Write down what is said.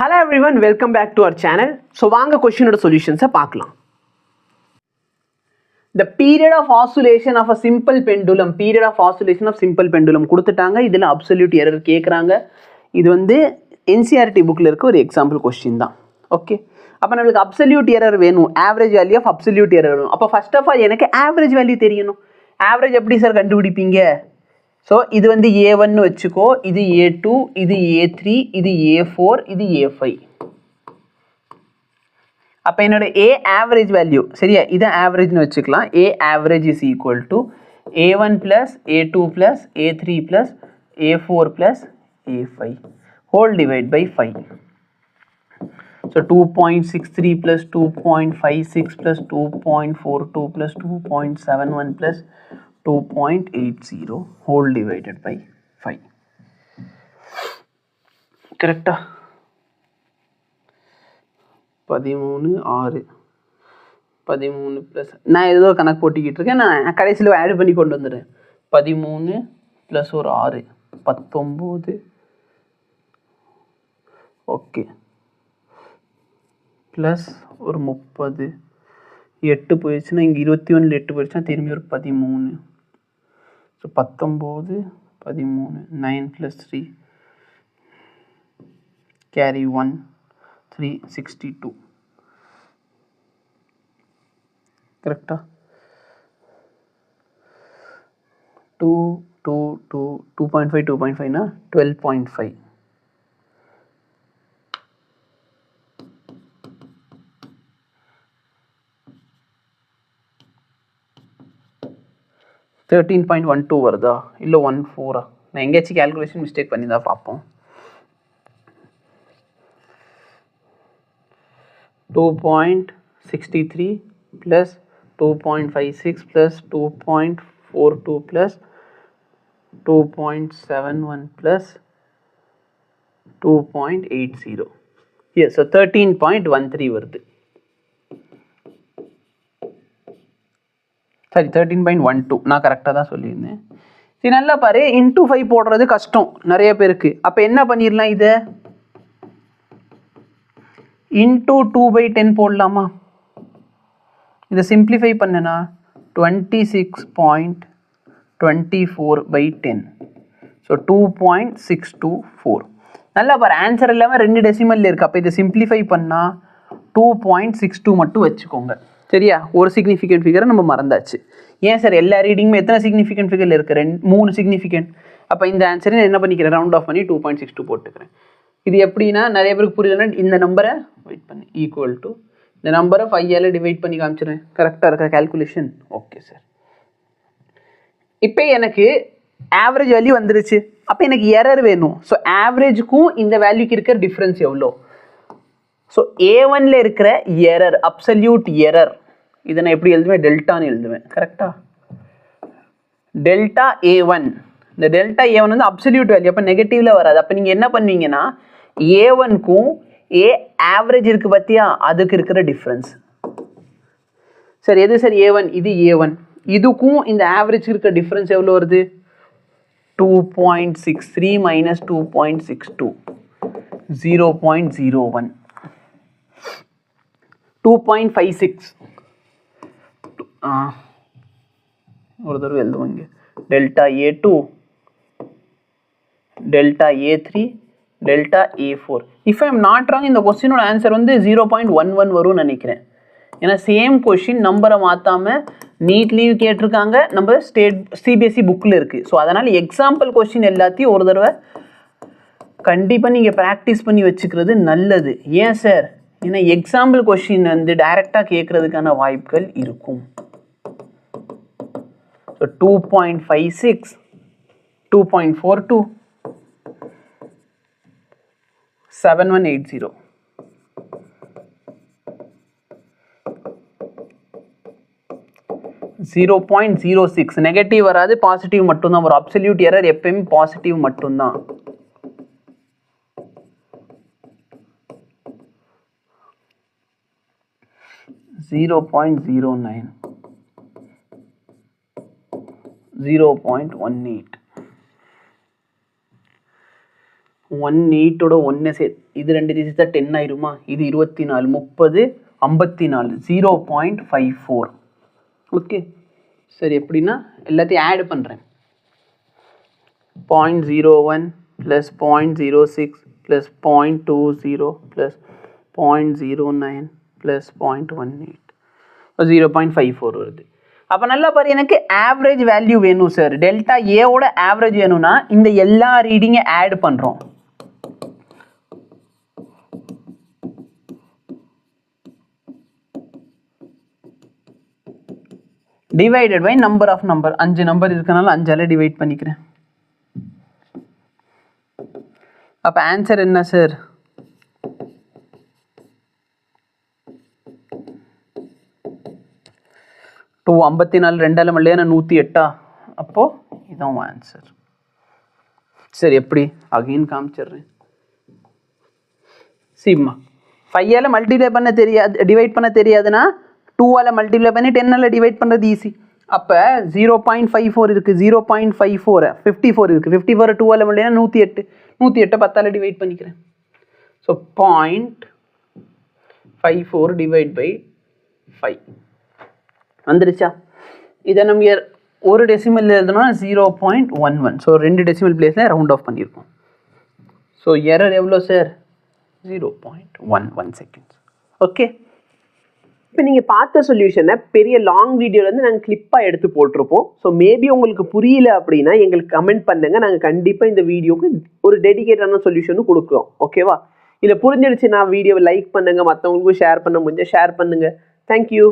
Hello everyone, welcome back to our channel. So வாங்க கொஸ்டினோட சொல்யூஷன்ஸை பார்க்கலாம். The period of oscillation of a simple pendulum, period of oscillation of simple pendulum கொடுத்துட்டாங்க. இதில் absolute error கேட்குறாங்க. இது வந்து NCERT புக்கில் இருக்க ஒரு எக்ஸாம்பிள் கொஸ்டின் தான். ஓகே, அப்போ நம்மளுக்கு absolute error வேணும், average value of absolute error வேணும். அப்போ ஃபர்ஸ்ட் ஆஃப் ஆல் எனக்கு ஆவரேஜ் வேல்யூ தெரியணும். ஆவரேஜ் எப்படி சார் கண்டுபிடிப்பீங்க? ஸோ இது வந்து A1 வச்சுக்கோ, இது A2, இது A3, இது A4, இது A5. அப்போ என்னோட A ஆவரேஜ் வேல்யூ சரியா, இதை ஆவரேஜ்னு வச்சுக்கலாம். A average is equal to A1 plus A2 plus A3 plus A4 plus A5 whole divide by 5. So 2.63 plus 2.56 plus 2.42 plus 2.71 plus 2.80 whole divided by 5. கரெக்டா? 13 6 13 plus நான் ஏதோ கணக்கு போட்டிக்கிட்டு இருக்கேன், நான் கடைசியில் ஆட் பண்ணி கொண்டு வந்துடுறேன். 13 ப்ளஸ் ஒரு 6 19. ஓகே, ப்ளஸ் ஒரு 30. 8 போயிடுச்சுன்னா இங்கே 21 8 போயிடுச்சுன்னா திரும்பி ஒரு 13. So 19 13 9 plus 3 carry 1 3 62. கரெக்டா? 2.5 2.5னா 12.5. $13.12 வருதா இல்லை 14? நான் எங்கேயாச்சும் கேல்குலேஷன் மிஸ்டேக் பண்ணி தான் பார்ப்போம். 2.63 plus 2.56 plus 2.42 plus 2.71 plus 2.80. Yes, so 13.13 வருது. சரி, 13.12 நான் கரெக்டாக தான் சொல்லியிருந்தேன். சரி, நல்லா பாரு, இன்டூ 5 போடுறது கஷ்டம் நிறைய பேருக்கு. அப்போ என்ன பண்ணிடலாம், இதை இன்டூ 2/10 போடலாமா? இதை சிம்பிளிஃபை பண்ணனா 26.24/10. ஸோ 2.624. நல்லா பாரு, ஆன்சர் இல்லாமல் 2 டெசிமலில் இருக்குது. அப்போ இதை சிம்பிளிஃபை பண்ணால் 2.62 மட்டும் வச்சுக்கோங்க. சரியா? ஒரு சிக்னிஃபிகண்ட் ஃபிகரை நம்ம மறந்தாச்சு. ஏன் சார் எல்லா ரீடிங்குமே எத்தனை சிக்னிஃபிகண்ட் ஃபிகரில் இருக்குது? 3 சிக்னிஃபிகண்ட். அப்போ இந்த ஆன்சரை நான் என்ன பண்ணிக்கிறேன், ரவுண்ட் ஆஃப் பண்ணி 2.62 போட்டுக்கிறேன். இது எப்படின்னா நிறைய பேருக்கு புரியலன்னா இந்த நம்பரை வெயிட் பண்ணி ஈக்குவல் டு இந்த நம்பரை 5ஆல் டிவைட் பண்ணி காமிச்சிடுறேன். கரெக்டாக இருக்கா கேல்குலேஷன்? Okay sir. இப்போ எனக்கு ஆவரேஜ் வேல்யூ வந்துருச்சு. அப்போ எனக்கு எரர் வேணும். ஸோ ஆவரேஜுக்கும் இந்த வேல்யூக்கு இருக்கிற டிஃப்ரென்ஸ் எவ்வளோ? ஸோ A1ல் இருக்கிற எரர், அப்சல்யூட் எரர், இதை நான் எப்படி எழுதுவேன், டெல்டான்னு எழுதுவேன். கரெக்டா? Delta A1. இந்த டெல்டா A1 வந்து அப்சல்யூட் வேல்யூ, அப்போ நெகட்டிவில் வராது. அப்போ நீங்கள் என்ன பண்ணுவீங்கன்னா A1க்கும் A ஆவரேஜ் இருக்குது பார்த்தியா, அதுக்கு இருக்கிற டிஃப்ரென்ஸ். சரி, எது சார் A1? இது A1. இதுக்கும் இந்த ஆவரேஜ் இருக்கிற டிஃப்ரென்ஸ் எவ்வளோ வருது? 2.63 மைனஸ் 2.62 0.01. 2.56 ஒரு தடவை எழுதுவாங்க. Delta A2, delta A3, delta A4. If I am not wrong, இந்த கொஸ்டினோட ஆன்சர் வந்து 0.11 வரும்னு நினைக்கிறேன். ஏன்னா சேம் கொஸ்டின் நம்பரை மாற்றாமல் நீட்லேயும் கேட்டிருக்காங்க, நம்ம CBSE புக்கில் இருக்குது. ஸோ அதனால் எக்ஸாம்பிள் கொஸ்டின் எல்லாத்தையும் ஒரு தடவை கண்டிப்பாக நீங்கள் ப்ராக்டிஸ் பண்ணி வச்சுக்கிறது நல்லது. ஏன் சார்? ஏன்னா எக்ஸாம்பிள் கொஸ்டின் வந்து டைரெக்டாக கேட்குறதுக்கான வாய்ப்புகள் இருக்கும். ஸோ 2.56 2.42 7180. .06 நெகட்டிவ் வராது, பாசிட்டிவ் மட்டும்தான் வரும். அப்சல்யூட் எரர் எப்பயுமே பாசிட்டிவ் மட்டும்தான். .09 0.18 18 ஓட 1 சேர்த்து இது 2 சேர்த்தா 10 ஆயிருமா? இது 24 30 54 0.54. ஓகே சரி, எப்படின்னா எல்லாத்தையும் ஆட் பண்ணுறேன். 0.01 plus 0.06 plus 0.20 plus 0.09 plus 0.18 0.54 வருது. அப்போ நல்லா பாரு, எனக்கு ஆவரேஜ் வேல்யூ வேணும் சார். டெல்டா ஏவோட ஆவரேஜ் வேணும்னா இந்த எல்லா ரீடிங்கை ஆட் பண்ணுறோம். Divided by number of number. 5 number இருக்கனால 5ஆல் டிவைட் பண்ணிக்கிறேன். அப்போ ஆன்சர் என்ன சார்? 54 2ஆல் மல்லியான 108. அப்போ இதான் ஆன்சர். சரி, எப்படி அகைன் காமிச்சிடுறேன். சிம்மா 5ஆல் மல்டிப்ளை பண்ண தெரியாது, டிவைட் பண்ண தெரியாதுன்னா 2ஆல் மல்டிப்ளை பண்ணி 10ஆல் டிவைட் பண்ணுறது ஈஸி. அப்போ 0.54 இருக்குது, 0.54 54 இருக்குது. 54 2ஆல் மல்டினா 108. 108 10ஆல் டிவைட் பண்ணிக்கிறேன். ஸோ 0.54 டிவைட் பை 5 வந்துருச்சா? இதை நம்ம ஒரு டெசிமல் எழுதணும்னா 0.11. ஸோ 2 டெசிமல் பிளேஸில் ரவுண்ட் ஆஃப் பண்ணியிருக்கோம். ஸோ எரர் எவ்வளோ சார்? 0.11 செகண்ட்ஸ். ஓகே, இப்போ நீங்கள் பார்த்த சொல்யூஷனை பெரிய லாங் வீடியோலேருந்து நாங்கள் கிளிப்பாக எடுத்து போட்டிருப்போம். ஸோ மேபி உங்களுக்கு புரியல அப்படின்னா எங்களுக்கு கமெண்ட் பண்ணுங்கள். நாங்கள் கண்டிப்பாக இந்த வீடியோக்கு ஒரு டெடிகேட்டான சொல்யூஷனும் கொடுக்குறோம். ஓகேவா? இல்லை புரிஞ்சிடுச்சுன்னா வீடியோவை லைக் பண்ணுங்கள், மற்றவங்களுக்கும் ஷேர் பண்ண முடிஞ்சால் ஷேர் பண்ணுங்கள். தேங்க்யூ.